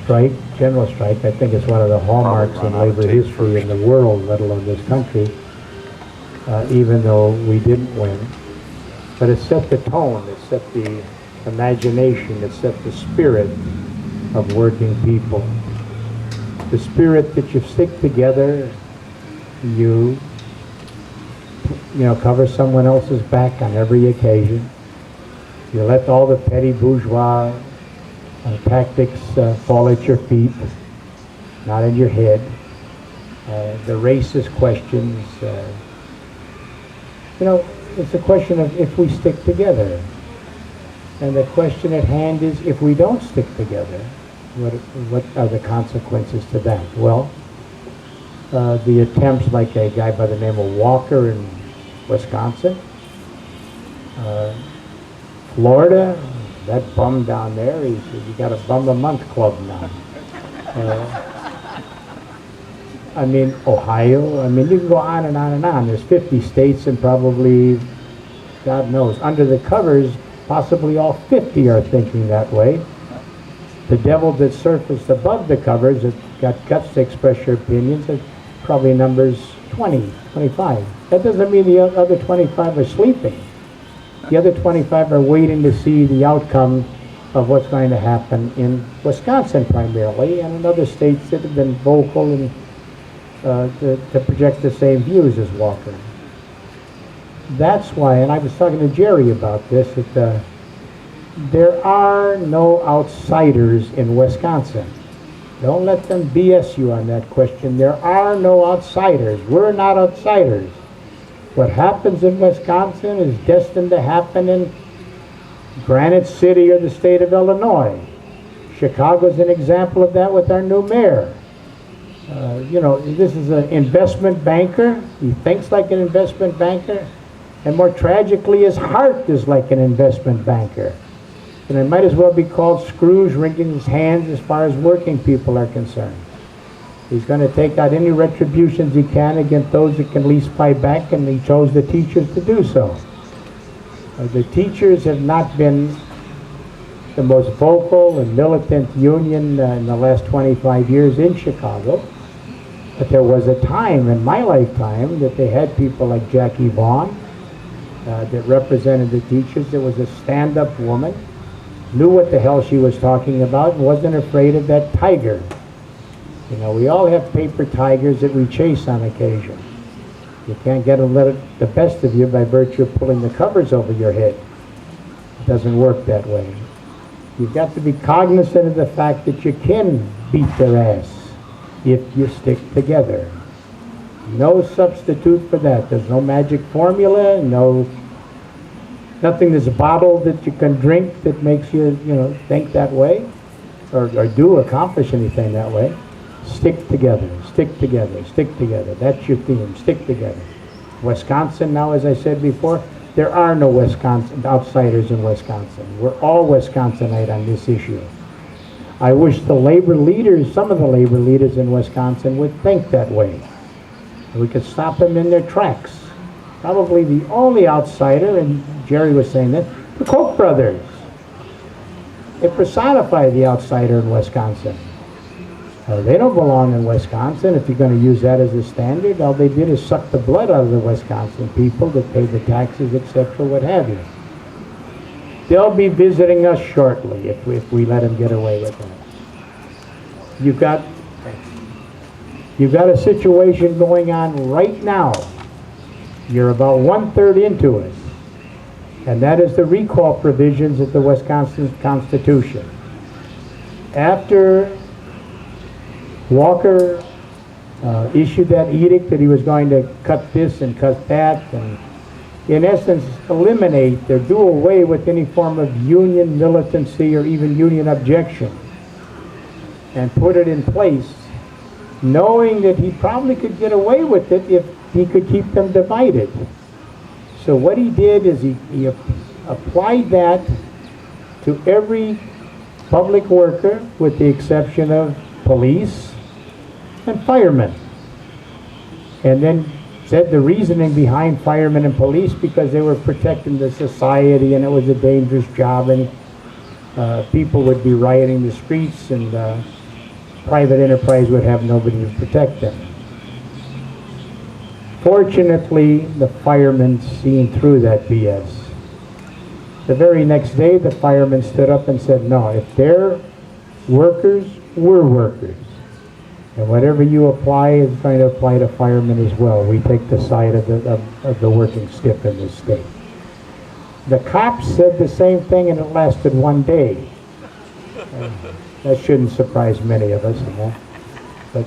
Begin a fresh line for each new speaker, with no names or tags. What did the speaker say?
strike, general strike, I think it's one of the hallmarks of labor history in the world, let alone this country, even though we didn't win. But it set the tone, it set the imagination, it set the spirit of working people. The spirit that you stick together, you cover someone else's back on every occasion. You let all the petty bourgeois tactics fall at your feet, not in your head. The racist questions, it's a question of if we stick together. And the question at hand is, if we don't stick together, what are the consequences to that? Well, the attempts like a guy by the name of Walker in Wisconsin, Florida, that bum down there, he said, you got a bum a month club now. Ohio, you can go on and on and on. There's 50 states and probably, God knows, under the covers, possibly all 50 are thinking that way. The devil that surfaced above the covers that got guts to express your opinions, it probably numbers 20, 25. That doesn't mean the other 25 are sleeping. The other 25 are waiting to see the outcome of what's going to happen in Wisconsin primarily, and in other states that have been vocal and to project the same views as Walker. That's why, and I was talking to Jerry about this, that there are no outsiders in Wisconsin. Don't let them BS you on that question. There are no outsiders. We're not outsiders. What happens in Wisconsin is destined to happen in Granite City or the state of Illinois. Chicago's an example of that with our new mayor. This is an investment banker. He thinks like an investment banker. And more tragically, his heart is like an investment banker. And it might as well be called Scrooge wringing his hands as far as working people are concerned. He's going to take out any retributions he can against those that can least fight back, and he chose the teachers to do so. The teachers have not been the most vocal and militant union in the last 25 years in Chicago. But there was a time in my lifetime that they had people like Jackie Vaughn that represented the teachers. There was a stand-up woman, knew what the hell she was talking about, and wasn't afraid of that tiger. We all have paper tigers that we chase on occasion. You can't get them the best of you by virtue of pulling the covers over your head. It doesn't work that way. You've got to be cognizant of the fact that you can beat their ass if you stick together. No substitute for that. There's no magic formula, nothing that's bottled that you can drink that makes you, think that way or do accomplish anything that way. Stick together, stick together, stick together. That's your theme, stick together. Wisconsin now, as I said before, there are no Wisconsin outsiders in Wisconsin. We're all Wisconsinite on this issue. I wish the labor leaders, some of the labor leaders in Wisconsin would think that way. We could stop them in their tracks. Probably the only outsider, and Jerry was saying that, the Koch brothers. They personify the outsider in Wisconsin. They don't belong in Wisconsin if you're going to use that as a standard. All they did is suck the blood out of the Wisconsin people that pay the taxes, etc., what have you. They'll be visiting us shortly if we let them get away with that. You've got a situation going on right now. You're about 1/3 into it. And that is the recall provisions of the Wisconsin Constitution. After Walker issued that edict that he was going to cut this and cut that, and in essence eliminate or do away with any form of union militancy or even union objection, and put it in place, knowing that he probably could get away with it if he could keep them divided. So what he did is he applied that to every public worker with the exception of police and firemen. And then said the reasoning behind firemen and police because they were protecting the society and it was a dangerous job, and people would be rioting the streets, and private enterprise would have nobody to protect them. Fortunately, the firemen seen through that BS. The very next day, the firemen stood up and said, no, if they're workers, we're workers. And whatever you apply is going to apply to firemen as well. We take the side of the working stiff in this state. The cops said the same thing, and it lasted one day. That shouldn't surprise many of us, you know? But